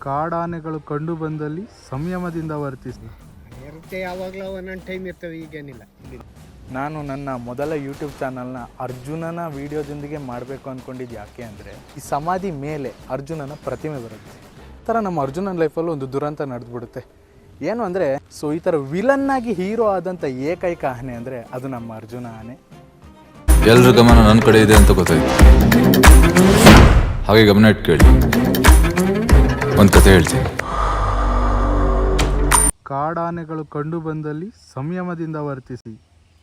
ಕಾಡಾನೆಗಳು ಕಂಡು ಬಂದಲ್ಲಿ ಸಂಯಮದಿಂದ ವರ್ತಿಸಿ. ಇರುತ್ತೆ, ಯಾವಾಗಲೂ ಒಂದೊಂದು ಟೈಮ್ ಇರ್ತವೆ, ಈಗೇನಿಲ್ಲ. ನಾನು ನನ್ನ ಮೊದಲ ಯೂಟ್ಯೂಬ್ ಚಾನಲ್ನ ಅರ್ಜುನನ ವಿಡಿಯೋದೊಂದಿಗೆ ಮಾಡಬೇಕು ಅಂದ್ಕೊಂಡಿದ್ದು ಯಾಕೆ ಅಂದರೆ, ಈ ಸಮಾಧಿ ಮೇಲೆ ಅರ್ಜುನನ ಪ್ರತಿಮೆ ಬರುತ್ತೆ. ಈ ಥರ ನಮ್ಮ ಅರ್ಜುನನ ಲೈಫಲ್ಲೂ ಒಂದು ದುರಂತ ನಡೆದ್ಬಿಡುತ್ತೆ. ಏನು ಅಂದರೆ, ಈ ಥರ ವಿಲನ್ನಾಗಿ ಹೀರೋ ಆದಂಥ ಏಕೈಕ ಆನೆ ಅಂದರೆ ಅದು ನಮ್ಮ ಅರ್ಜುನ ಆನೆ. ಎಲ್ಲರ ಗಮನ ನನ್ನ ಕಡೆ ಇದೆ ಅಂತ ಗೊತ್ತಾಯ್ತು. ಹಾಗೆ ಗಮನ ಇಟ್ಟು ಕೇಳಿ, ಒಂದು ಕತೆ ಹೇಳ್ತೀನಿ. ಕಾಡಾನೆಗಳು ಕಂಡು ಬಂದಲ್ಲಿ ಸಂಯಮದಿಂದ ವರ್ತಿಸಿ,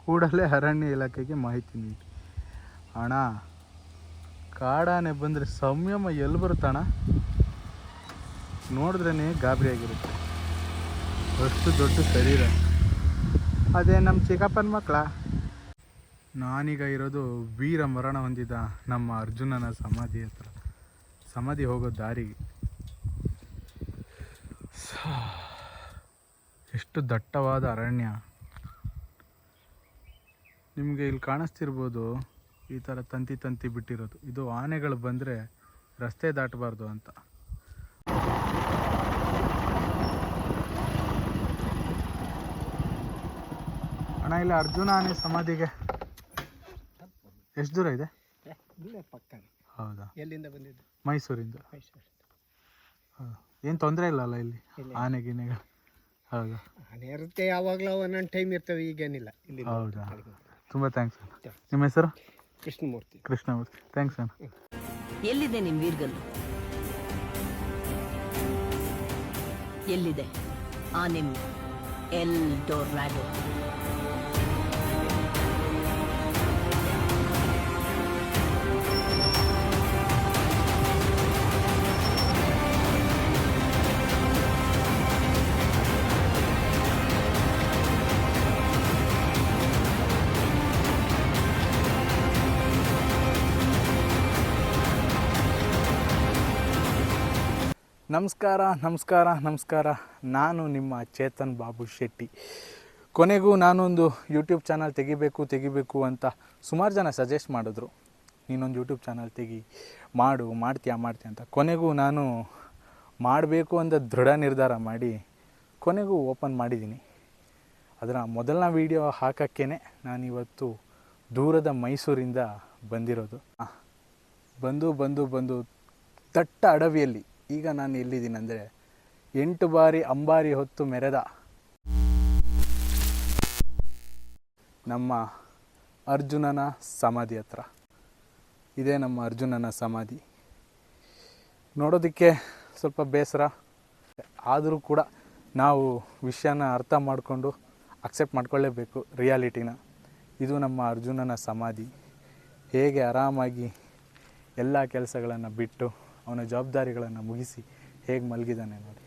ಕೂಡಲೇ ಅರಣ್ಯ ಇಲಾಖೆಗೆ ಮಾಹಿತಿ ನೀಡಿ. ಅಣ್ಣ, ಕಾಡಾನೆ ಬಂದರೆ ಸಂಯಮ ಎಲ್ಲಿ ಬರುತ್ತಣ್ಣ? ನೋಡಿದ್ರೇ ಗಾಬರಿ ಆಗಿರುತ್ತೆ, ಅಷ್ಟು ದೊಡ್ಡ ಶರೀರ. ಅದೇ ನಮ್ಮ ಚಿಕ್ಕಪ್ಪನ ಮಕ್ಕಳ. ನಾನೀಗ ಇರೋದು ವೀರ ಮರಣ ಹೊಂದಿದ ನಮ್ಮ ಅರ್ಜುನನ ಸಮಾಧಿ ಹತ್ರ. ಸಮಾಧಿ ಹೋಗೋ ದಾರಿ ಎಷ್ಟು ದಟ್ಟವಾದ ಅರಣ್ಯ. ನಿಮಗೆ ಇಲ್ಲಿ ಕಾಣಿಸ್ತಿರ್ಬೋದು, ಈ ಥರ ತಂತಿ ಬಿಟ್ಟಿರೋದು. ಇದು ಆನೆಗಳು ಬಂದರೆ ರಸ್ತೆ ದಾಟಬಾರ್ದು ಅಂತ. ಅಣ್ಣ, ಇಲ್ಲಿ ಅರ್ಜುನ ಆನೆ ಸಮಾಧಿಗೆ ಎಷ್ಟು ದೂರ ಇದೆ? ಹೌದಾ? ಎಲ್ಲಿಂದ ಬಂದಿದ್ದು? ಮೈಸೂರಿಂದ. ಏನು ತೊಂದರೆ ಇಲ್ಲಲ್ಲ ಇಲ್ಲಿ ಆನೆ ಗಿನೆಗಳು? ಹೌದಾ? ಆನೆ ಇರುತ್ತೆ, ಯಾವಾಗಲೂ ಒಂದೊಂದು ಟೈಮ್ ಇರ್ತವೆ, ಈಗೇನಿಲ್ಲ. ಹೌದಾ? ತುಂಬ ಥ್ಯಾಂಕ್ಸ್ ಅಣ್ಣ. ನಿಮ್ಮ ಹೆಸರು? ಕೃಷ್ಣಮೂರ್ತಿ. ಕೃಷ್ಣಮೂರ್ತಿ, ಥ್ಯಾಂಕ್ಸ್ ಅಣ್ಣ. ಎಲ್ಲಿದೆ ನಿಮ್ಮ ವೀರ್ಗಲ್ಲು? ಎಲ್ಲಿದೆ ಆ ನಿಮ್ಮ ಎಲ್ ಡೊರಾಡೋ? ನಮಸ್ಕಾರ. ನಾನು ನಿಮ್ಮ ಚೇತನ್ ಬಾಬು ಶೆಟ್ಟಿ. ಕೊನೆಗೂ ನಾನೊಂದು ಯೂಟ್ಯೂಬ್ ಚಾನಲ್ ತೆಗಿಬೇಕು ಅಂತ ಸುಮಾರು ಜನ ಸಜೆಸ್ಟ್ ಮಾಡಿದ್ರು. ನೀನೊಂದು ಯೂಟ್ಯೂಬ್ ಚಾನಲ್ ಮಾಡ್ತೀಯಾ ಅಂತ. ಕೊನೆಗೂ ನಾನು ಮಾಡಬೇಕು ಅಂತ ದೃಢ ನಿರ್ಧಾರ ಮಾಡಿ ಕೊನೆಗೂ ಓಪನ್ ಮಾಡಿದ್ದೀನಿ. ಅದರ ಮೊದಲನೇ ವೀಡಿಯೋ ಹಾಕೋಕ್ಕೇ ನಾನಿವತ್ತು ದೂರದ ಮೈಸೂರಿಂದ ಬಂದಿರೋದು. ಬಂದು ದಟ್ಟ ಅಡವಿಯಲ್ಲಿ ಈಗ ನಾನು ಎಲ್ಲಿದ್ದೀನಿ ಅಂದರೆ, 8 ಬಾರಿ ಅಂಬಾರಿ ಹೊತ್ತು ಮೆರೆದ ನಮ್ಮ ಅರ್ಜುನನ ಸಮಾಧಿ ಹತ್ರ. ಇದೇ ನಮ್ಮ ಅರ್ಜುನನ ಸಮಾಧಿ. ನೋಡೋದಕ್ಕೆ ಸ್ವಲ್ಪ ಬೇಸರ, ಆದರೂ ಕೂಡ ನಾವು ವಿಷಯನ ಅರ್ಥ ಮಾಡಿಕೊಂಡು ಅಕ್ಸೆಪ್ಟ್ ಮಾಡ್ಕೊಳ್ಳೇಬೇಕು ರಿಯಾಲಿಟಿನ. ಇದು ನಮ್ಮ ಅರ್ಜುನನ ಸಮಾಧಿ. ಹೇಗೆ ಆರಾಮಾಗಿ ಎಲ್ಲ ಕೆಲಸಗಳನ್ನು ಬಿಟ್ಟು ಅವನ ಜವಾಬ್ದಾರಿಗಳನ್ನು ಮುಗಿಸಿ ಹೇಗೆ ಮಲಗಿದ್ದಾನೆ ನೋಡಿ.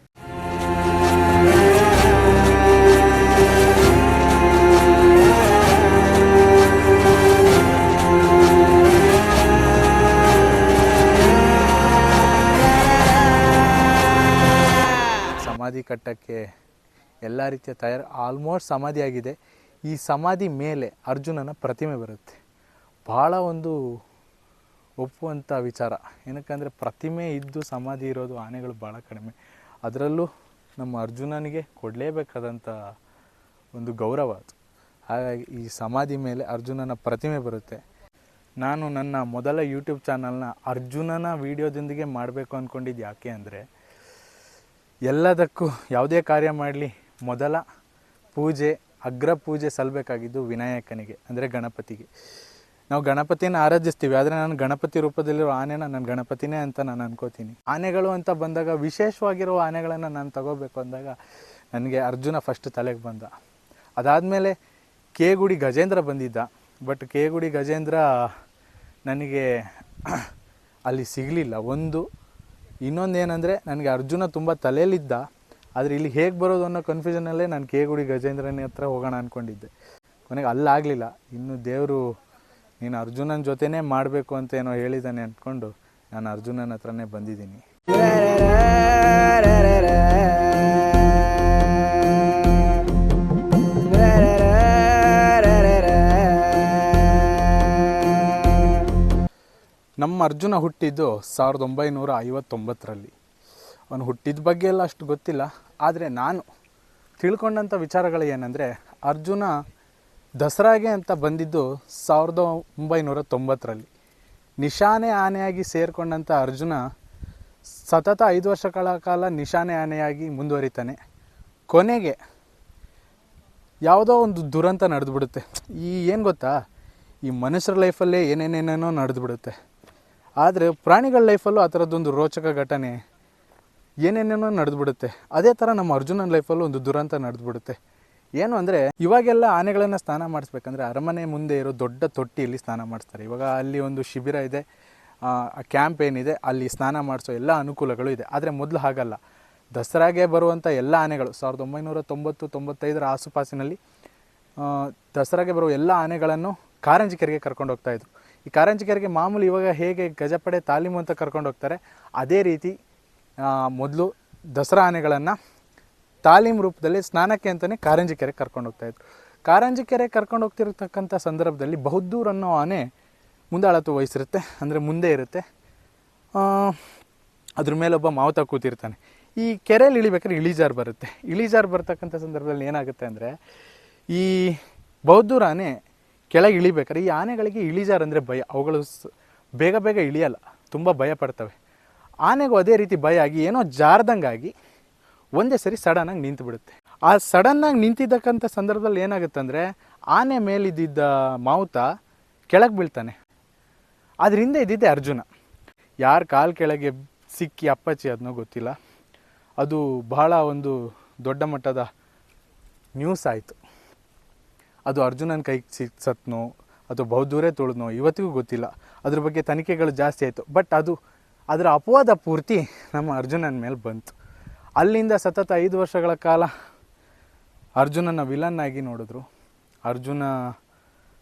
ಸಮಾಧಿ ಕಟ್ಟಕ್ಕೆ ಎಲ್ಲ ರೀತಿಯ ಆಲ್ಮೋಸ್ಟ್ ಸಮಾಧಿ ಆಗಿದೆ. ಈ ಸಮಾಧಿ ಮೇಲೆ ಅರ್ಜುನನ ಪ್ರತಿಮೆ ಬರುತ್ತೆ. ಭಾಳ ಒಂದು ಒಪ್ಪುವಂಥ ವಿಚಾರ. ಏನಕ್ಕಂದರೆ ಪ್ರತಿಮೆ ಇದ್ದು ಸಮಾಧಿ ಇರೋದು ಆನೆಗಳು ಭಾಳ ಕಡಿಮೆ. ಅದರಲ್ಲೂ ನಮ್ಮ ಅರ್ಜುನನಿಗೆ ಕೊಡಲೇಬೇಕಾದಂಥ ಒಂದು ಗೌರವ ಅದು. ಹಾಗಾಗಿ ಈ ಸಮಾಧಿ ಮೇಲೆ ಅರ್ಜುನನ ಪ್ರತಿಮೆ ಬರುತ್ತೆ. ನಾನು ನನ್ನ ಮೊದಲ ಯೂಟ್ಯೂಬ್ ಚಾನಲ್ನ ಅರ್ಜುನನ ವಿಡಿಯೋದೊಂದಿಗೆ ಮಾಡಬೇಕು ಅಂದ್ಕೊಂಡಿದ್ದು ಯಾಕೆ ಅಂದರೆ, ಎಲ್ಲದಕ್ಕೂ ಯಾವುದೇ ಕಾರ್ಯ ಮಾಡಲಿ ಮೊದಲ ಪೂಜೆ, ಅಗ್ರ ಪೂಜೆ ಸಲ್ಲಬೇಕಾಗಿದ್ದು ವಿನಾಯಕನಿಗೆ, ಅಂದರೆ ಗಣಪತಿಗೆ. ನಾವು ಗಣಪತಿನ ಆರಾಧಿಸ್ತೀವಿ, ಆದರೆ ನಾನು ಗಣಪತಿ ರೂಪದಲ್ಲಿರೋ ಆನೆನ ನಾನು ಗಣಪತಿನೇ ಅಂತ ನಾನು ಅನ್ಕೋತೀನಿ. ಆನೆಗಳು ಅಂತ ಬಂದಾಗ, ವಿಶೇಷವಾಗಿರೋ ಆನೆಗಳನ್ನು ನಾನು ತಗೋಬೇಕು ಅಂದಾಗ ನನಗೆ ಅರ್ಜುನ ಫಸ್ಟ್ ತಲೆಗೆ ಬಂದ. ಅದಾದಮೇಲೆ ಕೇಗುಡಿ ಗಜೇಂದ್ರ ಬಂದಿದ್ದ. ಬಟ್ ಕೇಗುಡಿ ಗಜೇಂದ್ರ ನನಗೆ ಅಲ್ಲಿ ಸಿಗಲಿಲ್ಲ. ಇನ್ನೊಂದೇನೆಂದರೆ, ನನಗೆ ಅರ್ಜುನ ತುಂಬ ತಲೆಯಲ್ಲಿದ್ದ, ಆದರೆ ಇಲ್ಲಿ ಹೇಗೆ ಬರೋದು ಅನ್ನೋ ಕನ್ಫ್ಯೂಷನಲ್ಲೇ ನಾನು ಕೇಗುಡಿ ಗಜೇಂದ್ರನ ಹತ್ರ ಹೋಗೋಣ ಅಂದ್ಕೊಂಡಿದ್ದೆ. ಕೊನೆಗೆ ಅಲ್ಲಾಗಲಿಲ್ಲ. ಇನ್ನು ದೇವರು ನೀನು ಅರ್ಜುನನ ಜೊತೆನೇ ಮಾಡಬೇಕು ಅಂತ ಏನೋ ಹೇಳಿದ್ದಾನೆ ಅಂದ್ಕೊಂಡು ನಾನು ಅರ್ಜುನನ ಹತ್ರನೇ ಬಂದಿದ್ದೀನಿ. ನಮ್ಮ ಅರ್ಜುನ ಹುಟ್ಟಿದ್ದು 1959ರಲ್ಲಿ. ಅವನು ಹುಟ್ಟಿದ ಬಗ್ಗೆ ಎಲ್ಲ ಅಷ್ಟು ಗೊತ್ತಿಲ್ಲ. ಆದರೆ ನಾನು ತಿಳ್ಕೊಂಡಂಥ ವಿಚಾರಗಳು ಏನಂದರೆ, ಅರ್ಜುನ ದಸರಾಗೆ ಅಂತ ಬಂದಿದ್ದು 1990ರಲ್ಲಿ. ನಿಶಾನೆ ಆನೆಯಾಗಿ ಸೇರಿಕೊಂಡಂಥ ಅರ್ಜುನ ಸತತ 5 ವರ್ಷಗಳ ಕಾಲ ನಿಶಾನೆ ಆನೆಯಾಗಿ ಮುಂದುವರಿತಾನೆ. ಕೊನೆಗೆ ಯಾವುದೋ ಒಂದು ದುರಂತ ನಡೆದುಬಿಡುತ್ತೆ. ಏನು ಗೊತ್ತಾ, ಈ ಮನುಷ್ಯರ ಲೈಫಲ್ಲೇ ಏನೇನೇನೇನೋ ನಡೆದುಬಿಡುತ್ತೆ. ಆದರೆ ಪ್ರಾಣಿಗಳ ಲೈಫಲ್ಲೂ ಆ ಥರದ್ದೊಂದು ರೋಚಕ ಘಟನೆ ಏನೇನೇನೋ ನಡೆದುಬಿಡುತ್ತೆ. ಅದೇ ಥರ ನಮ್ಮ ಅರ್ಜುನನ ಲೈಫಲ್ಲೂ ಒಂದು ದುರಂತ ನಡೆದುಬಿಡುತ್ತೆ. ಏನು ಅಂದರೆ, ಇವಾಗೆಲ್ಲ ಆನೆಗಳನ್ನು ಸ್ನಾನ ಮಾಡಿಸ್ಬೇಕಂದ್ರೆ ಅರಮನೆ ಮುಂದೆ ಇರೋ ದೊಡ್ಡ ತೊಟ್ಟಿಯಲ್ಲಿ ಸ್ನಾನ ಮಾಡಿಸ್ತಾರೆ. ಇವಾಗ ಅಲ್ಲಿ ಒಂದು ಶಿಬಿರ ಇದೆ, ಕ್ಯಾಂಪ್ ಏನಿದೆ, ಅಲ್ಲಿ ಸ್ನಾನ ಮಾಡಿಸೋ ಎಲ್ಲ ಅನುಕೂಲಗಳು ಇದೆ. ಆದರೆ ಮೊದಲು ಹಾಗಲ್ಲ. ದಸರಾಗೆ ಬರುವಂಥ ಎಲ್ಲ ಆನೆಗಳು 1990-95 ಆಸುಪಾಸಿನಲ್ಲಿ ದಸರಾಗೆ ಬರುವ ಎಲ್ಲ ಆನೆಗಳನ್ನು ಕಾರಂಜಿ ಕೆರೆಗೆ ಕರ್ಕೊಂಡು ಹೋಗ್ತಾಯಿದ್ರು. ಈ ಕಾರಂಜಿ ಕೆರೆಗೆ ಮಾಮೂಲಿ ಇವಾಗ ಹೇಗೆ ಗಜಪಡೆ ತಾಲೀಮು ಅಂತ ಕರ್ಕೊಂಡು ಹೋಗ್ತಾರೆ, ಅದೇ ರೀತಿ ಮೊದಲು ದಸರಾ ಆನೆಗಳನ್ನು ತಾಲೀಮ್ ರೂಪದಲ್ಲಿ ಸ್ನಾನಕ್ಕೆ ಅಂತಲೇ ಕಾರಂಜಿ ಕೆರೆಗೆ ಕರ್ಕೊಂಡು ಹೋಗ್ತಾಯಿದ್ರು. ಕಾರಂಜಿ ಕೆರೆಗೆ ಕರ್ಕೊಂಡು ಹೋಗ್ತಿರ್ತಕ್ಕಂಥ ಸಂದರ್ಭದಲ್ಲಿ ಬಹುದ್ದೂರ್ ಅನ್ನೋ ಆನೆ ಮುಂದಾಳತ್ವ ವಹಿಸಿರುತ್ತೆ, ಅಂದರೆ ಮುಂದೆ ಇರುತ್ತೆ. ಅದ್ರ ಮೇಲೆ ಒಬ್ಬ ಮಾವುತ ಕೂತಿರ್ತಾನೆ. ಈ ಕೆರೆಯಲ್ಲಿ ಇಳಿಬೇಕಾದ್ರೆ ಇಳಿಜಾರು ಬರುತ್ತೆ. ಇಳಿಜಾರು ಬರ್ತಕ್ಕಂಥ ಸಂದರ್ಭದಲ್ಲಿ ಏನಾಗುತ್ತೆ ಅಂದರೆ, ಈ ಬಹುದ್ದೂರ್ ಆನೆ ಕೆಳಗೆ ಇಳಿಬೇಕಾದ್ರೆ ಈ ಆನೆಗಳಿಗೆ ಇಳಿಜಾರು ಅಂದರೆ ಭಯ. ಅವುಗಳು ಬೇಗ ಬೇಗ ಇಳಿಯಲ್ಲ, ತುಂಬ ಭಯ ಪಡ್ತವೆ. ಆನೆಗೂ ಅದೇ ರೀತಿ ಭಯ ಆಗಿ ಏನೋ ಜಾರ್ದಂಗಾಗಿ ಒಂದೇ ಸರಿ ಸಡನ್ನಾಗಿ ನಿಂತು ಬಿಡುತ್ತೆ. ಆ ಸಡನ್ನಾಗಿ ನಿಂತಿದ್ದಕ್ಕಂಥ ಸಂದರ್ಭದಲ್ಲಿ ಏನಾಗುತ್ತೆ ಅಂದರೆ, ಆನೆ ಮೇಲಿದ್ದ ಮಾವುತ ಕೆಳಗೆ ಬೀಳ್ತಾನೆ. ಅದ್ರ ಹಿಂದೆ ಇದ್ದಿದ್ದೆ ಅರ್ಜುನ. ಯಾರು ಕಾಲು ಕೆಳಗೆ ಸಿಕ್ಕಿ ಅಪ್ಪಚ್ಚಿ ಅದನ್ನೋ ಗೊತ್ತಿಲ್ಲ. ಅದು ಬಹಳ ಒಂದು ದೊಡ್ಡ ಮಟ್ಟದ ನ್ಯೂಸ್ ಆಯಿತು. ಅದು ಅರ್ಜುನನ ಕೈಗೆ ಸತ್ನೋ ಅಥವಾ ಬಹುದೂರೇ ತುಳಿದ್ನೋ ಇವತ್ತಿಗೂ ಗೊತ್ತಿಲ್ಲ. ಅದ್ರ ಬಗ್ಗೆ ತನಿಖೆಗಳು ಜಾಸ್ತಿ ಆಯಿತು. ಬಟ್ ಅದರ ಅಪವಾದ ಪೂರ್ತಿ ನಮ್ಮ ಅರ್ಜುನನ ಮೇಲೆ ಬಂತು. ಅಲ್ಲಿಂದ ಸತತ 5 ವರ್ಷಗಳ ಕಾಲ ಅರ್ಜುನನ ವಿಲನ್ ಆಗಿ ನೋಡಿದ್ರು. ಅರ್ಜುನ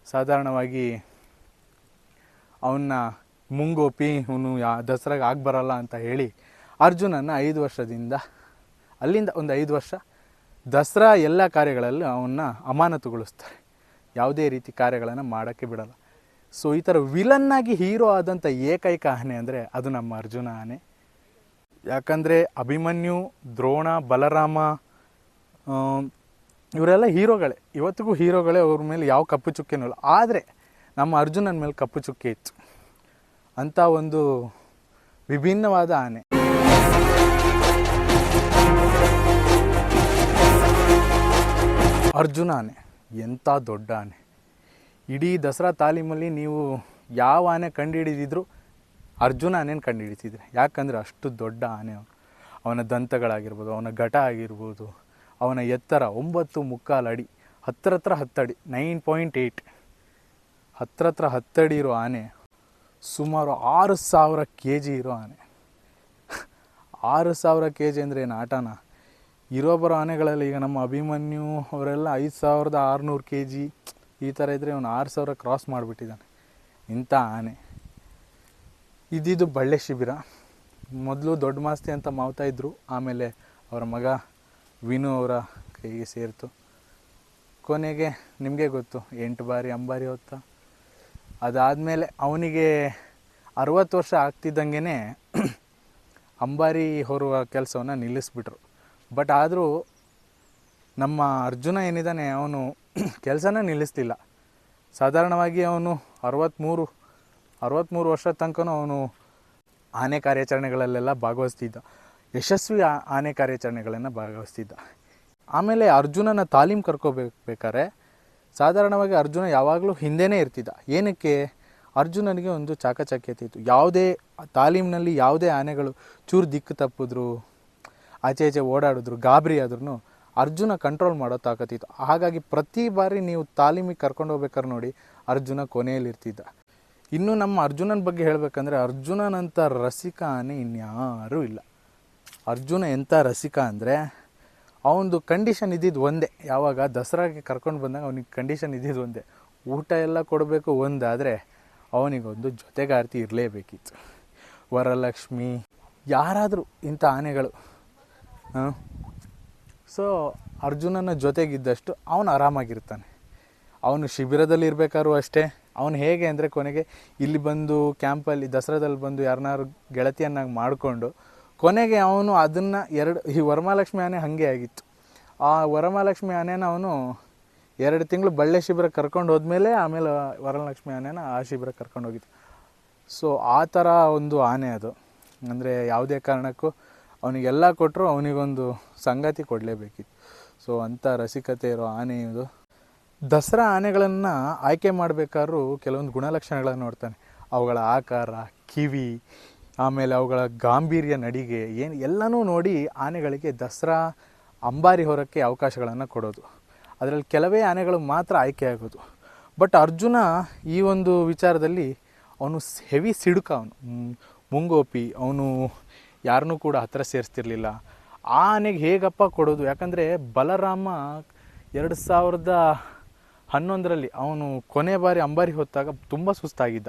ಸಾಧಾರಣವಾಗಿ ಅವನ್ನ ಮುಂಗೋಪಿ ಇವನು ದಸರಾಗೆ ಬರಲ್ಲ ಅಂತ ಹೇಳಿ ಅರ್ಜುನನ 5 ವರ್ಷದಿಂದ ಅಲ್ಲಿಂದ ಒಂದು 5 ವರ್ಷ ದಸರಾ ಎಲ್ಲ ಕಾರ್ಯಗಳಲ್ಲೂ ಅವನ್ನ ಅಮಾನತುಗೊಳಿಸ್ತಾರೆ. ಯಾವುದೇ ರೀತಿ ಕಾರ್ಯಗಳನ್ನು ಮಾಡೋಕ್ಕೆ ಬಿಡಲ್ಲ. ಸೊ ಈ ಥರ ವಿಲನ್ನಾಗಿ ಹೀರೋ ಆದಂಥ ಏಕೈಕ ಆನೆ ಅಂದರೆ ಅದು ನಮ್ಮ ಅರ್ಜುನ ಆನೆ. ಯಾಕಂದರೆ ಅಭಿಮನ್ಯು, ದ್ರೋಣ, ಬಲರಾಮ ಇವರೆಲ್ಲ ಹೀರೋಗಳೇ, ಇವತ್ತಿಗೂ ಹೀರೋಗಳೇ. ಅವ್ರ ಮೇಲೆ ಯಾವ ಕಪ್ಪು ಚುಕ್ಕೆನೂ ಇಲ್ಲ. ಆದರೆ ನಮ್ಮ ಅರ್ಜುನನ ಮೇಲೆ ಕಪ್ಪು ಚುಕ್ಕೆ ಇತ್ತು. ಅಂಥ ಒಂದು ವಿಭಿನ್ನವಾದ ಆನೆ. ಅರ್ಜುನ ಆನೆ ಎಂಥ ದೊಡ್ಡ ಆನೆ. ಇಡೀ ದಸರಾ ತಾಲೀಮಲ್ಲಿ ನೀವು ಯಾವ ಆನೆ ಕಂಡುಹಿಡಿದಿದ್ರು ಅರ್ಜುನ ಆನೆನ ಕಂಡುಹಿಡಿತಿದ್ರೆ. ಯಾಕಂದರೆ ಅಷ್ಟು ದೊಡ್ಡ ಆನೆ ಅವನು. ಅವನ ದಂತಗಳಾಗಿರ್ಬೋದು, ಅವನ ಘಟ ಆಗಿರ್ಬೋದು, ಅವನ ಎತ್ತರ 9.25 ಅಡಿ, ಹತ್ರ 10 ಅಡಿ, 9.8 ಹತ್ರ 10 ಅಡಿ ಇರೋ ಆನೆ. ಸುಮಾರು 6000 kg ಇರೋ ಆನೆ. 6000 kg ಅಂದರೆ ಏನು ಆಟನ? ಬರೋ ಆನೆಗಳಲ್ಲಿ ಈಗ ನಮ್ಮ ಅಭಿಮನ್ಯು ಅವರೆಲ್ಲ 5600 kg ಈ ಥರ ಇದ್ದರೆ ಅವನು 6000 ಕ್ರಾಸ್ ಮಾಡಿಬಿಟ್ಟಿದ್ದಾನೆ. ಇಂಥ ಆನೆ. ಇದ್ದಿದ್ದು ಬಳ್ಳೆ ಶಿಬಿರ. ಮೊದಲು ದೊಡ್ಡ ಮಾಸ್ತಿ ಅಂತ ಮಾವ್ತಾ ಇದ್ದರು. ಆಮೇಲೆ ಅವರ ಮಗ ವಿನು ಅವರ ಕೈಗೆ ಸೇರಿತು. ಕೊನೆಗೆ ನಿಮಗೆ ಗೊತ್ತು, 8 ಬಾರಿ ಅಂಬಾರಿ ಹೊತ್ತ. ಅದಾದಮೇಲೆ ಅವನಿಗೆ 60 ವರ್ಷ ಆಗ್ತಿದ್ದಂಗೆ ಅಂಬಾರಿ ಹೊರುವ ಕೆಲಸವನ್ನು ನಿಲ್ಲಿಸ್ಬಿಟ್ರು. ಬಟ್ ಆದರೂ ನಮ್ಮ ಅರ್ಜುನ ಏನಿದ್ದಾನೆ ಅವನು ಕೆಲಸನ ನಿಲ್ಲಿಸ್ತಿಲ್ಲ. ಸಾಧಾರಣವಾಗಿ ಅವನು 63 ವರ್ಷ ತನಕ ಅವನು ಆನೆ ಕಾರ್ಯಾಚರಣೆಗಳಲ್ಲೆಲ್ಲ ಭಾಗವಹಿಸ್ತಿದ್ದ. ಯಶಸ್ವಿ ಆನೆ ಕಾರ್ಯಾಚರಣೆಗಳನ್ನು ಭಾಗವಹಿಸ್ತಿದ್ದ. ಆಮೇಲೆ ಅರ್ಜುನನ ತಾಲೀಮ್ ಕರ್ಕೋಬೇಕಾದ್ರೆ ಸಾಧಾರಣವಾಗಿ ಅರ್ಜುನ ಯಾವಾಗಲೂ ಹಿಂದೆನೇ ಇರ್ತಿದ್ದ. ಏನಕ್ಕೆ? ಅರ್ಜುನನಿಗೆ ಒಂದು ಚಾಕಚಕ್ಯತೆ ಇತ್ತು. ಯಾವುದೇ ತಾಲೀಮ್ನಲ್ಲಿ ಯಾವುದೇ ಆನೆಗಳು ಚೂರು ದಿಕ್ಕು ತಪ್ಪಿದ್ರು, ಆಚೆ ಈಚೆ ಓಡಾಡಿದ್ರು, ಗಾಬರಿ ಆದ್ರೂ ಅರ್ಜುನ ಕಂಟ್ರೋಲ್ ಮಾಡೋ ತಾಕತ್ತಿತ್ತು. ಹಾಗಾಗಿ ಪ್ರತಿ ಬಾರಿ ನೀವು ತಾಲೀಮಿಗೆ ಕರ್ಕೊಂಡು ಹೋಗ್ಬೇಕಾದ್ರೆ ನೋಡಿ, ಅರ್ಜುನ ಕೊನೆಯಲ್ಲಿರ್ತಿದ್ದ. ಇನ್ನು ನಮ್ಮ ಅರ್ಜುನನ ಬಗ್ಗೆ ಹೇಳಬೇಕಂದ್ರೆ, ಅರ್ಜುನನಂಥ ರಸಿಕ ಆನೆ ಇನ್ಯಾರೂ ಇಲ್ಲ. ಅರ್ಜುನ ಎಂಥ ರಸಿಕ ಅಂದರೆ, ಅವನದು ಕಂಡೀಷನ್ ಇದ್ದಿದ್ದು ಒಂದೇ. ಯಾವಾಗ ದಸರಾಗೆ ಕರ್ಕೊಂಡು ಬಂದಾಗ ಅವನಿಗೆ ಕಂಡೀಷನ್ ಇದ್ದಿದ್ದು ಒಂದೇ, ಊಟ ಎಲ್ಲ ಕೊಡಬೇಕು ಒಂದಾದರೆ ಅವನಿಗೊಂದು ಜೊತೆಗಾರ್ತಿ ಇರಲೇಬೇಕಿತ್ತು. ವರಲಕ್ಷ್ಮಿ ಯಾರಾದರೂ ಇಂಥ ಆನೆಗಳು. ಸೊ ಅರ್ಜುನನ ಜೊತೆಗಿದ್ದಷ್ಟು ಅವನು ಆರಾಮಾಗಿರ್ತಾನೆ. ಅವನು ಶಿಬಿರದಲ್ಲಿ ಇರಬೇಕಾದ್ರೂ ಅಷ್ಟೇ. ಅವನು ಹೇಗೆ ಅಂದರೆ, ಕೊನೆಗೆ ಇಲ್ಲಿ ಬಂದು ಕ್ಯಾಂಪಲ್ಲಿ ದಸರಾದಲ್ಲಿ ಬಂದು ಯಾರನ್ನಾರು ಗೆಳತಿಯನ್ನಾಗಿ ಮಾಡಿಕೊಂಡು ಕೊನೆಗೆ ಅವನು ಅದನ್ನು ಈ ವರಮಹಾಲಕ್ಷ್ಮಿ ಆನೆ ಹಾಗೆ ಆಗಿತ್ತು. ಆ ವರಮಹಾಲಕ್ಷ್ಮಿ ಆನೆನ ಅವನು 2 ತಿಂಗಳು ಬಳ್ಳೆ ಶಿಬಿರ ಕರ್ಕೊಂಡು ಹೋದ್ಮೇಲೆ ಆಮೇಲೆ ವರಮಹಾಲಕ್ಷ್ಮಿ ಆನೆನ ಆ ಶಿಬಿರ ಕರ್ಕೊಂಡು ಹೋಗಿತ್ತು. ಸೊ ಆ ಥರ ಒಂದು ಆನೆ ಅದು. ಅಂದರೆ ಯಾವುದೇ ಕಾರಣಕ್ಕೂ ಅವನಿಗೆಲ್ಲ ಕೊಟ್ಟರು ಅವನಿಗೊಂದು ಸಂಗಾತಿ ಕೊಡಲೇಬೇಕಿತ್ತು. ಸೊ ಅಂಥ ರಸಿಕತೆ ಇರೋ ಆನೆ ಇದು. ದಸರಾ ಆನೆಗಳನ್ನು ಆಯ್ಕೆ ಮಾಡಬೇಕಾದ್ರೂ ಕೆಲವೊಂದು ಗುಣಲಕ್ಷಣಗಳನ್ನು ನೋಡ್ತಾನೆ. ಅವುಗಳ ಆಕಾರ, ಕಿವಿ, ಆಮೇಲೆ ಅವುಗಳ ಗಾಂಭೀರ್ಯ, ನಡಿಗೆ ಎಲ್ಲನೂ ನೋಡಿ ಆನೆಗಳಿಗೆ ದಸರಾ ಅಂಬಾರಿ ಹೊರಕ್ಕೆ ಅವಕಾಶಗಳನ್ನು ಕೊಡೋದು. ಅದರಲ್ಲಿ ಕೆಲವೇ ಆನೆಗಳು ಮಾತ್ರ ಆಯ್ಕೆ ಆಗೋದು. ಬಟ್ ಅರ್ಜುನ ಈ ಒಂದು ವಿಚಾರದಲ್ಲಿ ಅವನು ಹೆವಿ ಸಿಡುಕ, ಅವನು ಮುಂಗೋಪಿ, ಅವನು ಯಾರನ್ನೂ ಕೂಡ ಹತ್ತಿರ ಸೇರಿಸ್ತಿರ್ಲಿಲ್ಲ. ಆ ಆನೆಗೆ ಹೇಗಪ್ಪ ಕೊಡೋದು? ಯಾಕಂದರೆ ಬಲರಾಮ 2011ರಲ್ಲಿ ಅವನು ಕೊನೆ ಬಾರಿ ಅಂಬಾರಿ ಹೊತ್ತಾಗ ತುಂಬ ಸುಸ್ತಾಗಿದ್ದ.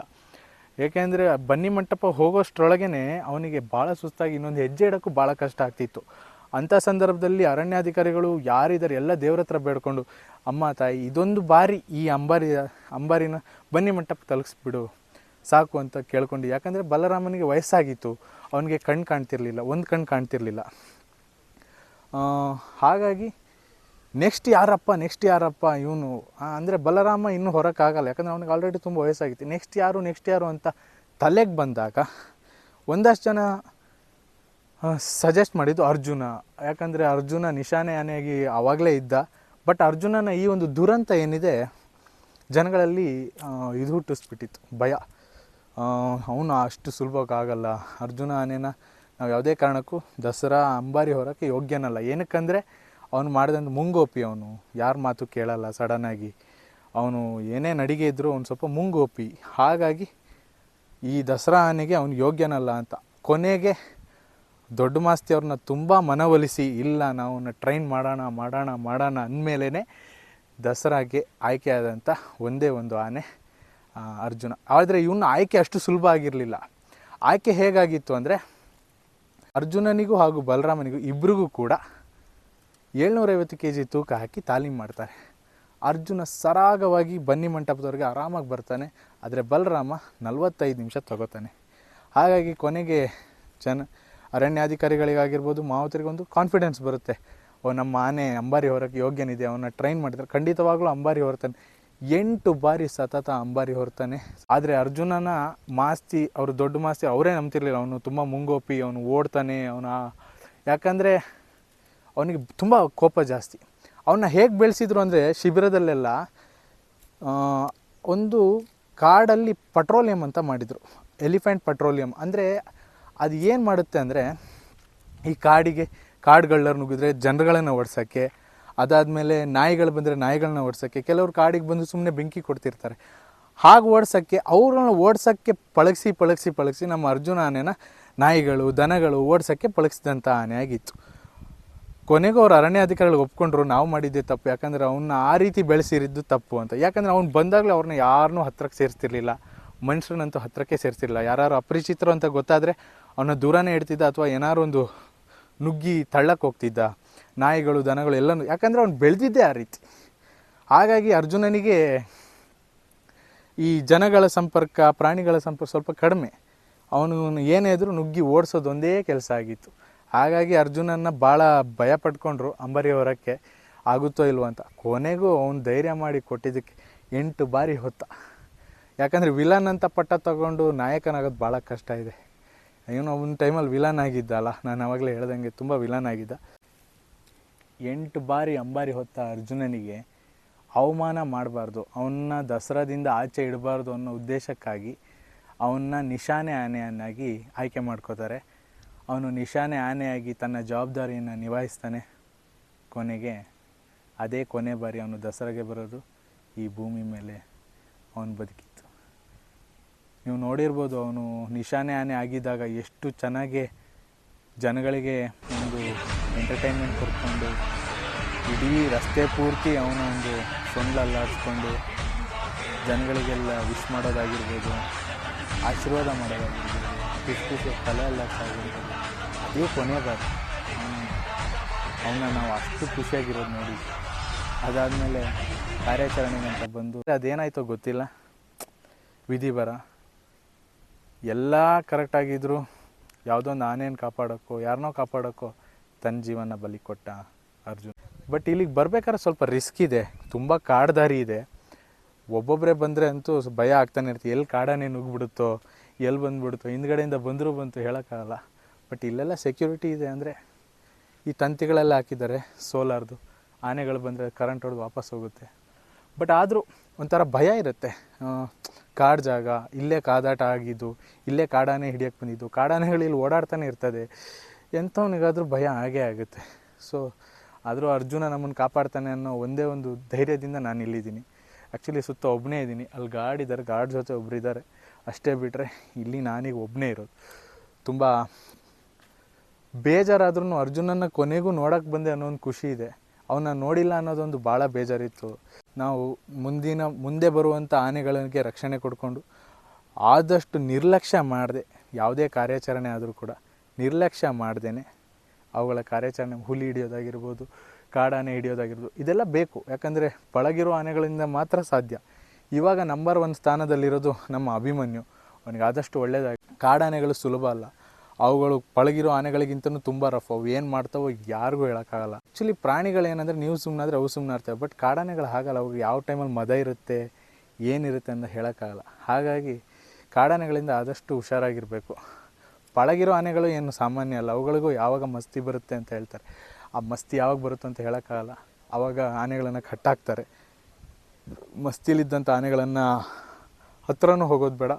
ಏಕೆಂದರೆ ಬನ್ನಿ ಮಂಟಪ ಹೋಗೋಷ್ಟ್ರೊಳಗೇ ಅವನಿಗೆ ಭಾಳ ಸುಸ್ತಾಗಿ ಇನ್ನೊಂದು ಹೆಜ್ಜೆ ಇಡೋಕ್ಕೂ ಭಾಳ ಕಷ್ಟ ಆಗ್ತಿತ್ತು. ಅಂಥ ಸಂದರ್ಭದಲ್ಲಿ ಅರಣ್ಯಾಧಿಕಾರಿಗಳು ಯಾರಿದ್ದಾರೆ ಎಲ್ಲ ದೇವ್ರ ಹತ್ರ ಬೇಡ್ಕೊಂಡು, ಅಮ್ಮ ತಾಯಿ ಇದೊಂದು ಬಾರಿ ಈ ಅಂಬಾರಿನ ಬನ್ನಿ ಮಂಟಪ ತಲುಪಿಸ್ಬಿಡು ಸಾಕು ಅಂತ ಕೇಳ್ಕೊಂಡು. ಯಾಕಂದರೆ ಬಲರಾಮನಿಗೆ ವಯಸ್ಸಾಗಿತ್ತು, ಅವನಿಗೆ ಕಣ್ಣು ಕಾಣ್ತಿರ್ಲಿಲ್ಲ, ಒಂದು ಕಣ್ಣು ಕಾಣ್ತಿರ್ಲಿಲ್ಲ. ಹಾಗಾಗಿ ನೆಕ್ಸ್ಟ್ ಯಾರಪ್ಪ ಇವನು ಅಂದರೆ ಬಲರಾಮ ಇನ್ನೂ ಹೊರಕ್ಕಾಗಲ್ಲ, ಯಾಕಂದರೆ ಅವನಿಗೆ ಆಲ್ರೆಡಿ ತುಂಬ ವಯಸ್ಸಾಗಿತ್ತು. ನೆಕ್ಸ್ಟ್ ಯಾರು ಅಂತ ತಲೆಗೆ ಬಂದಾಗ ಒಂದಷ್ಟು ಜನ ಸಜೆಸ್ಟ್ ಮಾಡಿದ್ದು ಅರ್ಜುನ. ಯಾಕಂದರೆ ಅರ್ಜುನ ನಿಶಾನೆ ಆನೆಯಾಗಿ ಆವಾಗಲೇ ಇದ್ದ. ಬಟ್ ಅರ್ಜುನನ ಈ ಒಂದು ದುರಂತ ಏನಿದೆ ಜನಗಳಲ್ಲಿ ಇದು ಹುಟ್ಟಿಸ್ಬಿಟ್ಟಿತ್ತು, ಭಯ. ಅವನು ಅಷ್ಟು ಸುಲಭಕ್ಕಾಗಲ್ಲ, ಅರ್ಜುನ ಆನೆನ ನಾವು ಯಾವುದೇ ಕಾರಣಕ್ಕೂ ದಸರಾ ಅಂಬಾರಿ ಹೊರಕ್ಕೆ ಯೋಗ್ಯನಲ್ಲ. ಏನಕ್ಕಂದರೆ ಅವನು ಮಾಡಿದಂಥ ಮುಂಗೋಪಿ, ಅವನು ಯಾರ ಮಾತು ಕೇಳಲ್ಲ. ಸಡನ್ನಾಗಿ ಅವನು ಏನೇ ನಡಿಗೆ ಇದ್ದರೂ ಅವನು ಸ್ವಲ್ಪ ಮುಂಗೋಪಿ. ಹಾಗಾಗಿ ಈ ದಸರಾ ಆನೆಗೆ ಅವನು ಯೋಗ್ಯನಲ್ಲ ಅಂತ ಕೊನೆಗೆ ದೊಡ್ಡ ಮಾಸ್ತಿ ಅವ್ರನ್ನ ತುಂಬ ಮನವೊಲಿಸಿ, ಇಲ್ಲ ನಾವು ಟ್ರೈನ್ ಮಾಡೋಣ ಅಂದಮೇಲೆ ದಸರಾಗೆ ಆಯ್ಕೆಯಾದಂಥ ಒಂದೇ ಒಂದು ಆನೆ ಅರ್ಜುನ. ಆದರೆ ಇವನ್ನ ಆಯ್ಕೆ ಅಷ್ಟು ಸುಲಭ ಆಗಿರಲಿಲ್ಲ. ಆಯ್ಕೆ ಹೇಗಾಗಿತ್ತು ಅಂದರೆ ಅರ್ಜುನನಿಗೂ ಹಾಗೂ ಬಲರಾಮನಿಗೂ ಇಬ್ಬರಿಗೂ ಕೂಡ 750 kg ತೂಕ ಹಾಕಿ ತಾಲೀಮ್ ಮಾಡ್ತಾರೆ. ಅರ್ಜುನ ಸರಾಗವಾಗಿ ಬನ್ನಿ ಮಂಟಪದವರೆಗೆ ಆರಾಮಾಗಿ ಬರ್ತಾನೆ. ಆದರೆ ಬಲರಾಮ 45 ನಿಮಿಷ ತಗೋತಾನೆ. ಹಾಗಾಗಿ ಕೊನೆಗೆ ಅರಣ್ಯಾಧಿಕಾರಿಗಳಿಗಾಗಿರ್ಬೋದು, ಮಾವುತರಿಗೊಂದು ಕಾನ್ಫಿಡೆನ್ಸ್ ಬರುತ್ತೆ, ನಮ್ಮ ಆನೆ ಅಂಬಾರಿ ಹೊರಕ್ಕೆ ಯೋಗ್ಯನಿದೆ, ಅವನ್ನ ಟ್ರೈನ್ ಮಾಡಿದ್ರೆ ಖಂಡಿತವಾಗ್ಲೂ ಅಂಬಾರಿ ಹೊರ್ತಾನೆ. 8 ಬಾರಿ ಸತತ ಅಂಬಾರಿ ಹೊರ್ತಾನೆ. ಆದರೆ ಅರ್ಜುನನ ಮಾಸ್ತಿ, ಅವರು ದೊಡ್ಡ ಮಾಸ್ತಿ ಅವರೇ ನಂಬ್ತಿರ್ಲಿಲ್ಲ, ಅವನು ತುಂಬ ಮುಂಗೋಪಿ, ಅವನು ಓಡ್ತಾನೆ, ಯಾಕಂದರೆ ಅವನಿಗೆ ತುಂಬ ಕೋಪ ಜಾಸ್ತಿ. ಅವನ್ನ ಹೇಗೆ ಬೆಳೆಸಿದ್ರು ಅಂದರೆ ಶಿಬಿರದಲ್ಲೆಲ್ಲ ಒಂದು ಕಾಡಲ್ಲಿ ಪೆಟ್ರೋಲಿಯಂ ಅಂತ ಮಾಡಿದರು, ಎಲಿಫೆಂಟ್ ಪೆಟ್ರೋಲಿಯಂ. ಅಂದರೆ ಅದು ಏನು ಮಾಡುತ್ತೆ ಅಂದರೆ ಈ ಕಾಡುಗಳನ್ನ ನುಗ್ಗಿದ್ರೆ ಜನರುಗಳನ್ನು ಓಡಿಸೋಕ್ಕೆ, ಅದಾದಮೇಲೆ ನಾಯಿಗಳು ಬಂದರೆ ನಾಯಿಗಳನ್ನ ಓಡಿಸೋಕ್ಕೆ, ಕೆಲವರು ಕಾಡಿಗೆ ಬಂದು ಸುಮ್ಮನೆ ಬೆಂಕಿ ಕೊಡ್ತಿರ್ತಾರೆ. ಹಾಗೆ ಓಡಿಸೋಕ್ಕೆ, ಅವ್ರನ್ನ ಓಡಿಸೋಕ್ಕೆ ಪಳಗಿಸಿ ನಮ್ಮ ಅರ್ಜುನ ಆನೆನ ನಾಯಿಗಳು ದನಗಳು ಓಡಿಸೋಕ್ಕೆ ಪಳಗಿಸಿದಂಥ ಆನೆ ಆಗಿತ್ತು. ಕೊನೆಗೂ ಅವ್ರು ಅರಣ್ಯಾಧಿಕಾರಿಗಳು ಒಪ್ಕೊಂಡ್ರು, ನಾವು ಮಾಡಿದ್ದೆ ತಪ್ಪು, ಯಾಕಂದರೆ ಅವನ್ನ ಆ ರೀತಿ ಬೆಳೆಸಿರಿದ್ದು ತಪ್ಪು ಅಂತ. ಯಾಕಂದರೆ ಅವ್ನು ಬಂದಾಗಲೇ ಅವ್ರನ್ನ ಯಾರನ್ನೂ ಹತ್ರಕ್ಕೆ ಸೇರಿಸ್ತಿರ್ಲಿಲ್ಲ, ಮನುಷ್ಯರನ್ನಂತೂ ಹತ್ರಕ್ಕೆ ಸೇರಿಸಿರಲಿಲ್ಲ. ಯಾರು ಅಪರಿಚಿತರು ಅಂತ ಗೊತ್ತಾದರೆ ಅವನ್ನ ದೂರನೇ ಇಡ್ತಿದ್ದ, ಅಥವಾ ಏನಾರು ಒಂದು ನುಗ್ಗಿ ತಳ್ಳಕ್ಕೆ ಹೋಗ್ತಿದ್ದ. ನಾಯಿಗಳು ದನಗಳು ಎಲ್ಲನೂ, ಯಾಕಂದರೆ ಅವ್ನು ಬೆಳೆದಿದ್ದೇ ಆ ರೀತಿ. ಹಾಗಾಗಿ ಅರ್ಜುನನಿಗೆ ಈ ಜನಗಳ ಸಂಪರ್ಕ, ಪ್ರಾಣಿಗಳ ಸಂಪರ್ಕ ಸ್ವಲ್ಪ ಕಡಿಮೆ. ಅವನು ಏನೇ ಇದ್ರೂ ನುಗ್ಗಿ ಓಡಿಸೋದೊಂದೇ ಕೆಲಸ ಆಗಿತ್ತು. ಹಾಗಾಗಿ ಅರ್ಜುನನ್ನ ಭಾಳ ಭಯ ಪಡ್ಕೊಂಡ್ರು ಅಂಬಾರಿ ಹೊರಕ್ಕೆ, ಆಗುತ್ತೋ ಇಲ್ವೋ ಅಂತ. ಕೊನೆಗೂ ಅವನು ಧೈರ್ಯ ಮಾಡಿ ಕೊಟ್ಟಿದ್ದಕ್ಕೆ 8 ಬಾರಿ ಹೊತ್ತ. ಯಾಕಂದರೆ ವಿಲನ್ ಅಂತ ಪಟ್ಟ ತಗೊಂಡು ನಾಯಕನಾಗೋದು ಭಾಳ ಕಷ್ಟ ಇದೆ. ಇವನು ಒಂದು ಟೈಮಲ್ಲಿ ವಿಲನ್ ಆಗಿದ್ದಲ್ಲ, ನಾನು ಆವಾಗಲೇ ಹೇಳ್ದಂಗೆ ತುಂಬ ವಿಲನ್ ಆಗಿದ್ದ. 8 ಬಾರಿ ಅಂಬಾರಿ ಹೊತ್ತ ಅರ್ಜುನನಿಗೆ ಅವಮಾನ ಮಾಡಬಾರ್ದು, ಅವನ್ನ ದಸರಾದಿಂದ ಆಚೆ ಇಡಬಾರ್ದು ಅನ್ನೋ ಉದ್ದೇಶಕ್ಕಾಗಿ ಅವನ್ನ ನಿಶಾನೆ ಆನೆಯನ್ನಾಗಿ ಆಯ್ಕೆ ಮಾಡ್ಕೋತಾರೆ. ಅವನು ನಿಶಾನೆ ಆನೆಯಾಗಿ ತನ್ನ ಜವಾಬ್ದಾರಿಯನ್ನು ನಿಭಾಯಿಸ್ತಾನೆ. ಕೊನೆಗೆ ಅದೇ ಕೊನೆ ಬಾರಿ ಅವನು ದಸರಾಗೆ ಬರೋದು, ಈ ಭೂಮಿ ಮೇಲೆ ಅವನು ಬದುಕಿತ್ತು. ನೀವು ನೋಡಿರ್ಬೋದು, ಅವನು ನಿಶಾನೆ ಆನೆ ಆಗಿದ್ದಾಗ ಎಷ್ಟು ಚೆನ್ನಾಗಿ ಜನಗಳಿಗೆ ಒಂದು ಎಂಟರ್ಟೈನ್ಮೆಂಟ್ ಕೊಡ್ಕೊಂಡು ಇಡೀ ರಸ್ತೆ ಪೂರ್ತಿ ಅವನ ಒಂದು ಸೊಂಡ್ಲಲ್ಲಾಡಿಸ್ಕೊಂಡು ಜನಗಳಿಗೆಲ್ಲ ವಿಶ್ ಮಾಡೋದಾಗಿರ್ಬೋದು, ಆಶೀರ್ವಾದ ಮಾಡೋದಾಗಿರ್ಬೋದು, ಖುಷಿ ತಲೆ ಎಲ್ಲ ಆಗಿರ್ಬೋದು. ಅದೇ ಕೊನೆ ಬಾರಿ ಅವನ್ನ ನಾವು ಅಷ್ಟು ಖುಷಿಯಾಗಿರೋದು ನೋಡಿ. ಅದಾದಮೇಲೆ ಕಾರ್ಯಾಚರಣೆಗೆ ಅಂತ ಬಂದು ಅದೇನಾಯ್ತೋ ಗೊತ್ತಿಲ್ಲ, ವಿಧಿ ಬರ ಎಲ್ಲ ಕರೆಕ್ಟಾಗಿದ್ದರು. ಯಾವುದೋ ಒಂದು ಆನೆಯನ್ನು ಕಾಪಾಡೋಕ್ಕೋ ಯಾರನ್ನೋ ಕಾಪಾಡೋಕ್ಕೋ ತನ್ನ ಜೀವನ ಬಲಿ ಕೊಟ್ಟ ಅರ್ಜುನ್. ಬಟ್ ಇಲ್ಲಿಗೆ ಬರ್ಬೇಕಾದ್ರೆ ಸ್ವಲ್ಪ ರಿಸ್ಕ್ ಇದೆ, ತುಂಬ ಕಾಡ್ದಾರಿ ಇದೆ. ಒಬ್ಬೊಬ್ಬರೇ ಬಂದರೆ ಅಂತೂ ಭಯ ಆಗ್ತಾನೆ ಇರ್ತೀವಿ, ಎಲ್ಲಿ ಕಾಡಾನೆ ನುಗ್ಗಿಬಿಡುತ್ತೋ, ಎಲ್ಲಿ ಬಂದುಬಿಡುತ್ತೋ, ಹಿಂದ್ಗಡೆಯಿಂದ ಬಂತು ಹೇಳೋಕ್ಕಾಗಲ್ಲ. ಬಟ್ ಇಲ್ಲೆಲ್ಲ ಸೆಕ್ಯೂರಿಟಿ ಇದೆ. ಅಂದರೆ ಈ ತಂತಿಗಳೆಲ್ಲ ಹಾಕಿದ್ದಾರೆ ಸೋಲಾರ್ದು, ಆನೆಗಳು ಬಂದರೆ ಕರೆಂಟ್ ಹೊಡೆದು ವಾಪಸ್ ಹೋಗುತ್ತೆ. ಬಟ್ ಆದರೂ ಒಂಥರ ಭಯ ಇರುತ್ತೆ. ಕಾಡು ಜಾಗ, ಇಲ್ಲೇ ಕಾದಾಟ ಆಗಿದ್ದು, ಇಲ್ಲೇ ಕಾಡಾನೆ ಹಿಡಿಯೋಕ್ಕೆ ಬಂದಿದ್ದು, ಕಾಡಾನೆಗಳು ಇಲ್ಲಿ ಓಡಾಡ್ತಾನೆ ಇರ್ತದೆ, ಎಂಥವನಿಗಾದರೂ ಭಯ ಆಗೇ ಆಗುತ್ತೆ. ಸೊ ಆದರೂ ಅರ್ಜುನ ನಮ್ಮನ್ನು ಕಾಪಾಡ್ತಾನೆ ಅನ್ನೋ ಒಂದೇ ಒಂದು ಧೈರ್ಯದಿಂದ ನಾನು ಇಲ್ಲಿದ್ದೀನಿ. ಆ್ಯಕ್ಚುಲಿ ಸುತ್ತ ಒಬ್ಬನೇ ಇದ್ದೀನಿ, ಅಲ್ಲಿ ಗಾರ್ಡ್ ಗಾರ್ಡ್ ಜೊತೆ ಒಬ್ಬರು ಇದ್ದಾರೆ ಅಷ್ಟೇ. ಬಿಟ್ಟರೆ ಇಲ್ಲಿ ನಾನೀಗ ಒಬ್ಬನೇ ಇರೋದು. ತುಂಬ ಬೇಜಾರಾದ್ರೂ ಅರ್ಜುನನ್ನು ಕೊನೆಗೂ ನೋಡೋಕ್ಕೆ ಬಂದೆ ಅನ್ನೋ ಒಂದು ಖುಷಿ ಇದೆ. ಅವನ್ನ ನೋಡಿಲ್ಲ ಅನ್ನೋದೊಂದು ಭಾಳ ಬೇಜಾರಿತ್ತು. ನಾವು ಮುಂದೆ ಬರುವಂಥ ಆನೆಗಳಿಗೆ ರಕ್ಷಣೆ ಕೊಡ್ಕೊಂಡು ಆದಷ್ಟು ನಿರ್ಲಕ್ಷ್ಯ ಮಾಡದೆ, ಯಾವುದೇ ಕಾರ್ಯಾಚರಣೆ ಆದರೂ ಕೂಡ ನಿರ್ಲಕ್ಷ್ಯ ಮಾಡ್ದೇ ಅವುಗಳ ಕಾರ್ಯಾಚರಣೆ, ಹುಲಿ ಹಿಡಿಯೋದಾಗಿರ್ಬೋದು, ಕಾಡಾನೆ ಹಿಡಿಯೋದಾಗಿರ್ಬೋದು, ಇದೆಲ್ಲ ಬೇಕು. ಯಾಕಂದರೆ ಪಳಗಿರೋ ಆನೆಗಳಿಂದ ಮಾತ್ರ ಸಾಧ್ಯ. ಇವಾಗ ನಂಬರ್ 1 ಸ್ಥಾನದಲ್ಲಿರೋದು ನಮ್ಮ ಅಭಿಮನ್ಯು. ಅವನಿಗೆ ಆದಷ್ಟು ಒಳ್ಳೆಯದಾಗಿ. ಕಾಡಾನೆಗಳು ಸುಲಭ ಅಲ್ಲ, ಅವುಗಳು ಪಳಗಿರೋ ಆನೆಗಳಿಗಿಂತನೂ ತುಂಬ ರಫ್. ಅವು ಏನು ಮಾಡ್ತಾವೋ ಯಾರಿಗೂ ಹೇಳೋಕ್ಕಾಗಲ್ಲ. ಆ್ಯಕ್ಚುಲಿ ಪ್ರಾಣಿಗಳೇನೆಂದರೆ ನೀವು ಸುಮ್ಮನಾದರೆ ಅವು ಸುಮ್ಮನೆ ಇರ್ತವೆ. ಬಟ್ ಕಾಡಾನೆಗಳು ಹಾಗಲ್ಲ, ಅವ್ರಿಗೆ ಯಾವ ಟೈಮಲ್ಲಿ ಮದ ಇರುತ್ತೆ ಏನಿರುತ್ತೆ ಅಂತ ಹೇಳೋಕ್ಕಾಗಲ್ಲ. ಹಾಗಾಗಿ ಕಾಡಾನೆಗಳಿಂದ ಆದಷ್ಟು ಹುಷಾರಾಗಿರಬೇಕು. ಪಳಗಿರೋ ಆನೆಗಳು ಏನು ಸಾಮಾನ್ಯ ಅಲ್ಲ, ಅವುಗಳಿಗೂ ಯಾವಾಗ ಮಸ್ತಿ ಬರುತ್ತೆ ಅಂತ ಹೇಳ್ತಾರೆ. ಆ ಮಸ್ತಿ ಯಾವಾಗ ಬರುತ್ತೆ ಅಂತ ಹೇಳೋಕ್ಕಾಗಲ್ಲ. ಆವಾಗ ಆನೆಗಳನ್ನು ಕಟ್ಟಾಕ್ತಾರೆ. ಮಸ್ತಿಲಿದ್ದಂಥ ಆನೆಗಳನ್ನು ಹತ್ರನೂ ಹೋಗೋದು ಬೇಡ,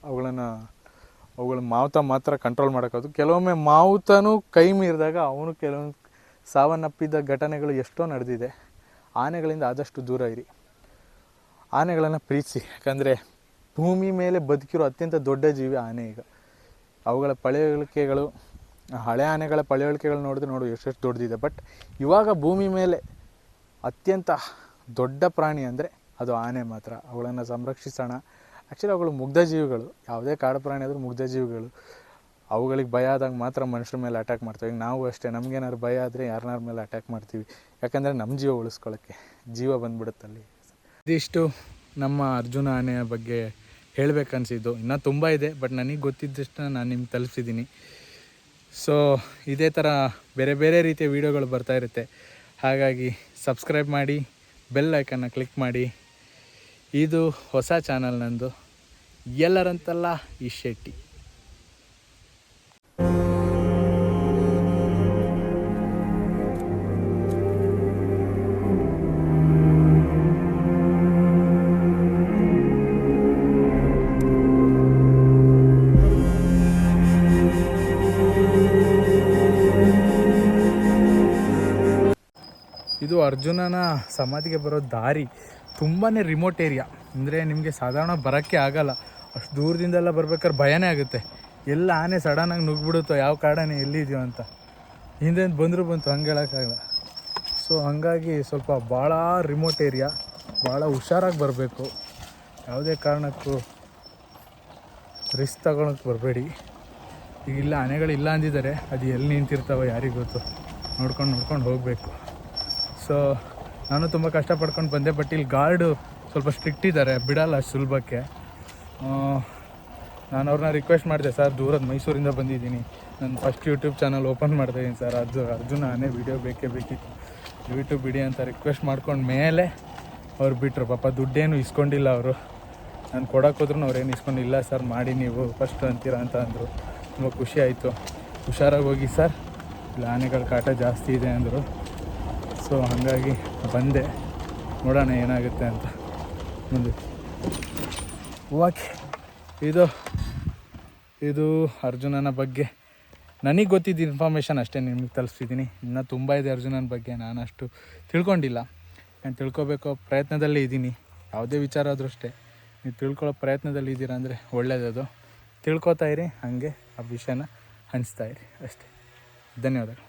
ಅವುಗಳ ಮಾವುತ ಮಾತ್ರ ಕಂಟ್ರೋಲ್ ಮಾಡೋಕ್ಕಾಗೋದು. ಕೆಲವೊಮ್ಮೆ ಮಾವುತನೂ ಕೈ ಮೀರಿದಾಗ ಅವನು ಕೆಲವೊಂದು ಸಾವನ್ನಪ್ಪಿದ್ದ ಘಟನೆಗಳು ಎಷ್ಟೋ ನಡೆದಿದೆ. ಆನೆಗಳಿಂದ ಆದಷ್ಟು ದೂರ ಇರಿ, ಆನೆಗಳನ್ನು ಪ್ರೀತಿಸಿ. ಯಾಕಂದರೆ ಭೂಮಿ ಮೇಲೆ ಬದುಕಿರೋ ಅತ್ಯಂತ ದೊಡ್ಡ ಜೀವಿ ಆನೆ. ಈಗ ಅವುಗಳ ಪಳೆಯುಳಿಕೆಗಳು, ಹಳೆ ಆನೆಗಳ ಪಳೆಯುಳಿಕೆಗಳು ನೋಡು ಎಷ್ಟೆಷ್ಟು ದೊಡ್ಡದಿದೆ. ಬಟ್ ಇವಾಗ ಭೂಮಿ ಮೇಲೆ ಅತ್ಯಂತ ದೊಡ್ಡ ಪ್ರಾಣಿ ಅಂದರೆ ಅದು ಆನೆ ಮಾತ್ರ. ಅವುಗಳನ್ನು ಸಂರಕ್ಷಿಸೋಣ. ಆ್ಯಕ್ಚುಲಿ ಅವುಗಳು ಮುಗ್ಧ ಜೀವಿಗಳು. ಯಾವುದೇ ಕಾಡು ಪ್ರಾಣಿ ಆದರೂ ಮುಗ್ಧ ಜೀವಿಗಳು. ಅವುಗಳಿಗೆ ಭಯ ಆದಾಗ ಮಾತ್ರ ಮನುಷ್ಯರ ಮೇಲೆ ಅಟ್ಯಾಕ್ ಮಾಡ್ತೀವಿ. ಈಗ ನಾವು ಅಷ್ಟೇ, ನಮಗೇನಾದ್ರು ಭಯ ಆದರೆ ಯಾರನ್ನಾರ ಮೇಲೆ ಅಟ್ಯಾಕ್ ಮಾಡ್ತೀವಿ. ಯಾಕಂದರೆ ನಮ್ಮ ಜೀವ ಉಳಿಸ್ಕೊಳ್ಳೋಕ್ಕೆ ಜೀವ ಬಂದ್ಬಿಡುತ್ತಲ್ಲಿ. ಇದಿಷ್ಟು ನಮ್ಮ ಅರ್ಜುನ ಆನೆಯ ಬಗ್ಗೆ ಹೇಳಬೇಕನ್ಸಿದ್ದು. ಇನ್ನೂ ತುಂಬ ಇದೆ, ಬಟ್ ನನಗೆ ಗೊತ್ತಿದ್ದಷ್ಟು ನಾನು ನಿಮ್ಗೆ ತಲುಪಿಸಿದ್ದೀನಿ. ಸೊ ಇದೇ ಥರ ಬೇರೆ ಬೇರೆ ರೀತಿಯ ವೀಡಿಯೋಗಳು ಬರ್ತಾ ಇರುತ್ತೆ. ಹಾಗಾಗಿ ಸಬ್ಸ್ಕ್ರೈಬ್ ಮಾಡಿ, ಬೆಲ್ ಐಕನ್ನ ಕ್ಲಿಕ್ ಮಾಡಿ. ಇದು ಹೊಸ ಚಾನಲ್ ನಂದು, ಎಲ್ಲರಂತಲ್ಲ ಈ ಶೆಟ್ಟಿ. ಇದು ಅರ್ಜುನನ ಸಮಾಧಿಗೆ ಬರೋ ದಾರಿ. ತುಂಬಾ ರಿಮೋಟ್ ಏರಿಯಾ. ಅಂದರೆ ನಿಮಗೆ ಸಾಧಾರಣ ಬರೋಕ್ಕೆ ಆಗಲ್ಲ. ಅಷ್ಟು ದೂರದಿಂದೆಲ್ಲ ಬರ್ಬೇಕಾದ್ರೆ ಭಯನೇ ಆಗುತ್ತೆ. ಎಲ್ಲ ಆನೆ ಸಡನ್ನಾಗಿ ನುಗ್ಗಿಬಿಡುತ್ತೋ, ಯಾವ ಕಾಡಾನೆ ಎಲ್ಲಿದೆಯೋ ಅಂತ. ಹಿಂದೆ ಬಂತು, ಹಂಗೆ ಹೇಳೋಕ್ಕಾಗಲ್ಲ. ಸೊ ಹಾಗಾಗಿ ಸ್ವಲ್ಪ ಭಾಳ ರಿಮೋಟ್ ಏರಿಯಾ, ಭಾಳ ಹುಷಾರಾಗಿ ಬರಬೇಕು. ಯಾವುದೇ ಕಾರಣಕ್ಕೂ ರಿಸ್ಕ್ ತಗೊಳಕ್ಕೆ ಬರಬೇಡಿ. ಈಗಿಲ್ಲ ಆನೆಗಳಿಲ್ಲ ಅಂದಿದ್ದಾರೆ, ಅದು ಎಲ್ಲಿ ನಿಂತಿರ್ತಾವೋ ಯಾರಿಗೆ ಗೊತ್ತು. ನೋಡ್ಕೊಂಡು ಹೋಗಬೇಕು. ಸೊ ನಾನು ತುಂಬ ಕಷ್ಟಪಡ್ಕೊಂಡು ಬಂದೆ. ಬಟ್ ಇಲ್ಲಿ ಗಾರ್ಡು ಸ್ವಲ್ಪ ಸ್ಟ್ರಿಕ್ಟ್ ಇದ್ದಾರೆ, ಬಿಡಲ್ಲ ಅಷ್ಟು ಸುಲಭಕ್ಕೆ. ನಾನು ಅವ್ರನ್ನ ರಿಕ್ವೆಸ್ಟ್ ಮಾಡಿದೆ, ಸರ್ ದೂರದ ಮೈಸೂರಿಂದ ಬಂದಿದ್ದೀನಿ, ನಾನು ಫಸ್ಟ್ ಯೂಟ್ಯೂಬ್ ಚಾನಲ್ ಓಪನ್ ಮಾಡ್ತಾಯಿದ್ದೀನಿ ಸರ್, ಅರ್ಜುನ ಆನೆ ವೀಡಿಯೋ ಬೇಕಿತ್ತು, ಯೂಟ್ಯೂಬ್ ಬಿಡಿ ಅಂತ ರಿಕ್ವೆಸ್ಟ್ ಮಾಡ್ಕೊಂಡು ಮೇಲೆ ಅವ್ರು ಬಿಟ್ಟರು. ಪಾಪ ದುಡ್ಡೇನು ಇಸ್ಕೊಂಡಿಲ್ಲ ಅವರು. ನಾನು ಕೊಡೋಕೆ ಹೋದ್ರೂ ಅವ್ರೇನು ಇಸ್ಕೊಂಡಿಲ್ಲ. ಸರ್ ಮಾಡಿ ನೀವು ಫಸ್ಟ್ ಅಂತೀರಾ ಅಂತ ಅಂದರು. ತುಂಬ ಖುಷಿ ಆಯಿತು. ಹುಷಾರಾಗಿ ಹೋಗಿ ಸರ್, ಇಲ್ಲ ಆನೆಗಳ ಕಾಟ ಜಾಸ್ತಿ ಇದೆ ಅಂದರು. ಸೊ ಹಾಗಾಗಿ ಬಂದೆ, ನೋಡೋಣ ಏನಾಗುತ್ತೆ ಅಂತ ಮುಂದೆ. ಓಕೆ, ಇದು ಅರ್ಜುನನ ಬಗ್ಗೆ ನನಗೆ ಗೊತ್ತಿದ್ದ ಇನ್ಫಾರ್ಮೇಷನ್ ಅಷ್ಟೇ ನಿಮಗೆ ತಲುಪಿಸಿದ್ದೀನಿ. ಇನ್ನೂ ತುಂಬ ಇದೆ ಅರ್ಜುನನ ಬಗ್ಗೆ, ನಾನು ಅಷ್ಟು ತಿಳ್ಕೊಂಡಿಲ್ಲ. ನಾನು ತಿಳ್ಕೊಬೇಕೋ ಪ್ರಯತ್ನದಲ್ಲೇ ಇದ್ದೀನಿ. ಯಾವುದೇ ವಿಚಾರ ಆದರೂ ಅಷ್ಟೇ, ನೀವು ತಿಳ್ಕೊಳ್ಳೋ ಪ್ರಯತ್ನದಲ್ಲಿ ಇದ್ದೀರಾ ಅಂದರೆ ಒಳ್ಳೆಯದದು. ತಿಳ್ಕೊತಾ ಇರಿ, ಹಾಗೆ ಆ ವಿಷಯನ ಹಂಚ್ತಾ ಇರಿ ಅಷ್ಟೇ. ಧನ್ಯವಾದಗಳು.